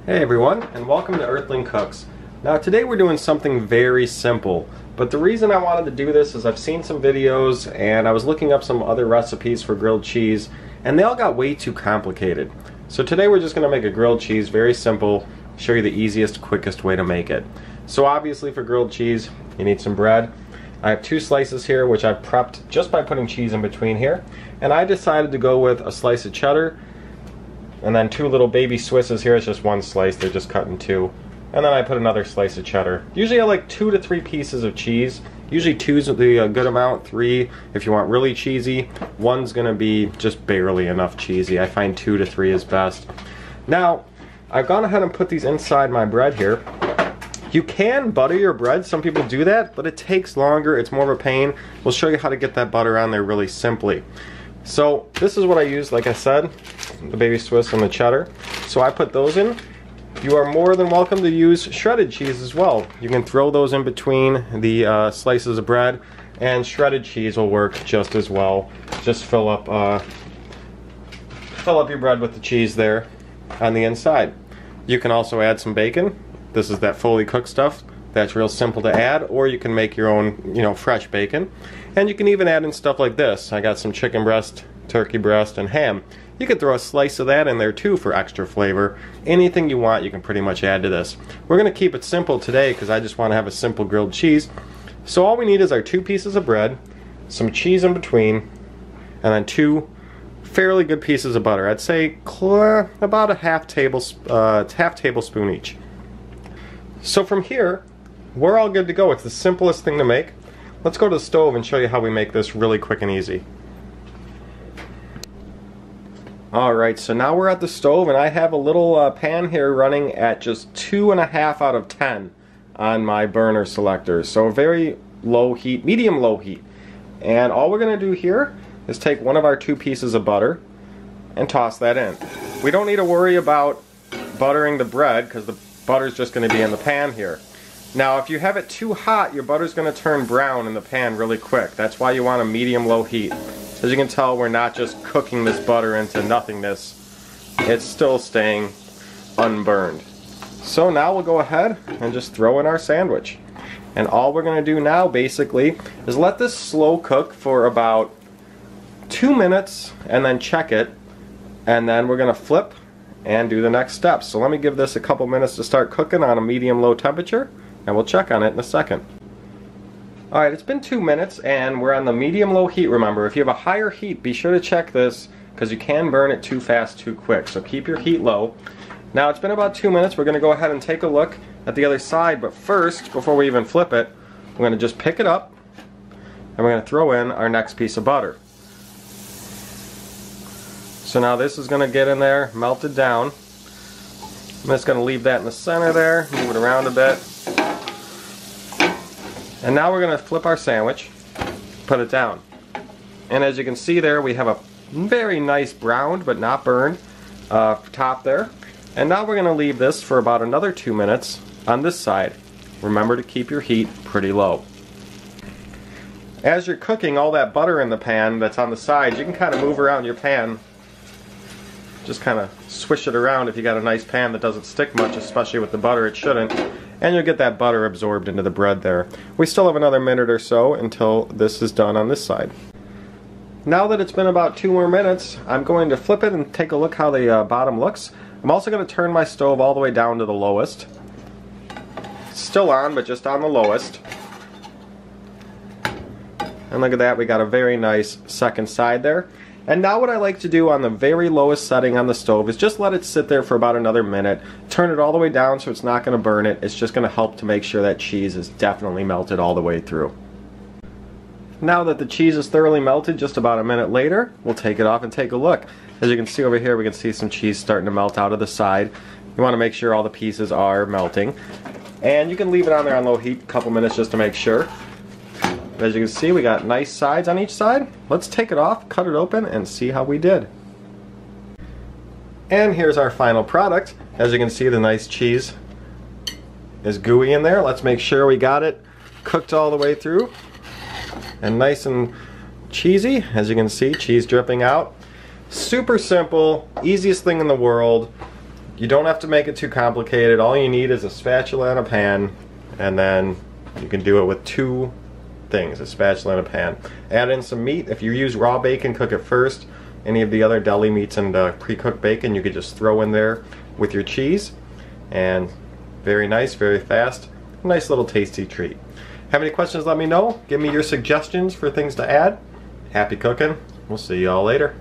Hey everyone, and welcome to Earthling Cooks. Now today we're doing something very simple, but the reason I wanted to do this is I've seen some videos and I was looking up some other recipes for grilled cheese and they all got way too complicated. So today we're just going to make a grilled cheese, very simple, show you the easiest, quickest way to make it. So obviously for grilled cheese you need some bread. I have two slices here which I've prepped just by putting cheese in between here, and I decided to go with a slice of cheddar and then two little baby Swisses here. It's just one slice, they're just cut in two. And then I put another slice of cheddar. Usually I like 2 to 3 pieces of cheese. Usually 2's the good amount, 3 if you want really cheesy. 1's gonna be just barely enough cheesy. I find 2 to 3 is best. Now, I've gone ahead and put these inside my bread here. You can butter your bread, some people do that, but it takes longer, it's more of a pain. We'll show you how to get that butter on there really simply. So this is what I use, like I said, the baby Swiss and the cheddar. So I put those in. You are more than welcome to use shredded cheese as well. You can throw those in between the slices of bread, and shredded cheese will work just as well. Just fill up your bread with the cheese there on the inside. You can also add some bacon. This is that fully cooked stuff. That's real simple to add, or you can make your own, fresh bacon. And you can even add in stuff like this. I got some chicken breast, turkey breast, and ham. You could throw a slice of that in there too for extra flavor. Anything you want you can pretty much add to this. We're going to keep it simple today because I just want to have a simple grilled cheese. So all we need is our 2 pieces of bread, some cheese in between, and then 2 fairly good pieces of butter. I'd say about a half tablespoon each. So from here, we're all good to go. It's the simplest thing to make. Let's go to the stove and show you how we make this really quick and easy. Alright, so now we're at the stove and I have a little pan here running at just 2.5 out of 10 on my burner selector. So very low heat, medium low heat. And all we're going to do here is take one of our 2 pieces of butter and toss that in. We don't need to worry about buttering the bread because the butter's just going to be in the pan here. Now if you have it too hot, your butter's going to turn brown in the pan really quick. That's why you want a medium low heat. As you can tell, we're not just cooking this butter into nothingness. It's still staying unburned. So now we'll go ahead and just throw in our sandwich. And all we're going to do now basically is let this slow cook for about 2 minutes and then check it. And then we're going to flip and do the next step. So let me give this a couple minutes to start cooking on a medium-low temperature, and we'll check on it in a second. Alright, it's been 2 minutes and we're on the medium-low heat, remember. If you have a higher heat, be sure to check this because you can burn it too fast, too quick. So keep your heat low. Now it's been about 2 minutes. We're going to go ahead and take a look at the other side, but first, before we even flip it, we're going to just pick it up and we're going to throw in our next piece of butter. So now this is going to get in there, melted down. I'm just going to leave that in the center there, move it around a bit. And now we're going to flip our sandwich, put it down. And as you can see there, we have a very nice browned but not burned top there. And now we're going to leave this for about another 2 minutes on this side. Remember to keep your heat pretty low. As you're cooking all that butter in the pan that's on the sides, you can kind of move around your pan. Just kind of swish it around if you got a nice pan that doesn't stick much, especially with the butter, it shouldn't. And you'll get that butter absorbed into the bread there. We still have another minute or so until this is done on this side. Now that it's been about 2 more minutes, I'm going to flip it and take a look how the bottom looks. I'm also going to turn my stove all the way down to the lowest. It's still on, but just on the lowest. And look at that, we got a very nice second side there. And now what I like to do on the very lowest setting on the stove is just let it sit there for about another minute. Turn it all the way down so it's not going to burn it. It's just going to help to make sure that cheese is definitely melted all the way through. Now that the cheese is thoroughly melted, just about a minute later, we'll take it off and take a look. As you can see over here, we can see some cheese starting to melt out of the side. You want to make sure all the pieces are melting. And you can leave it on there on low heat a couple minutes just to make sure. As you can see, we got nice sides on each side. Let's take it off, cut it open, and see how we did. And here's our final product. As you can see, the nice cheese is gooey in there. Let's make sure we got it cooked all the way through. And nice and cheesy. As you can see, cheese dripping out. Super simple, easiest thing in the world. You don't have to make it too complicated. All you need is a spatula and a pan, and then you can do it with two things, a spatula and a pan. Add in some meat. If you use raw bacon, cook it first. Any of the other deli meats and pre-cooked bacon you could just throw in there with your cheese. And very nice, very fast. Nice little tasty treat. Have any questions, let me know. Give me your suggestions for things to add. Happy cooking. We'll see you all later.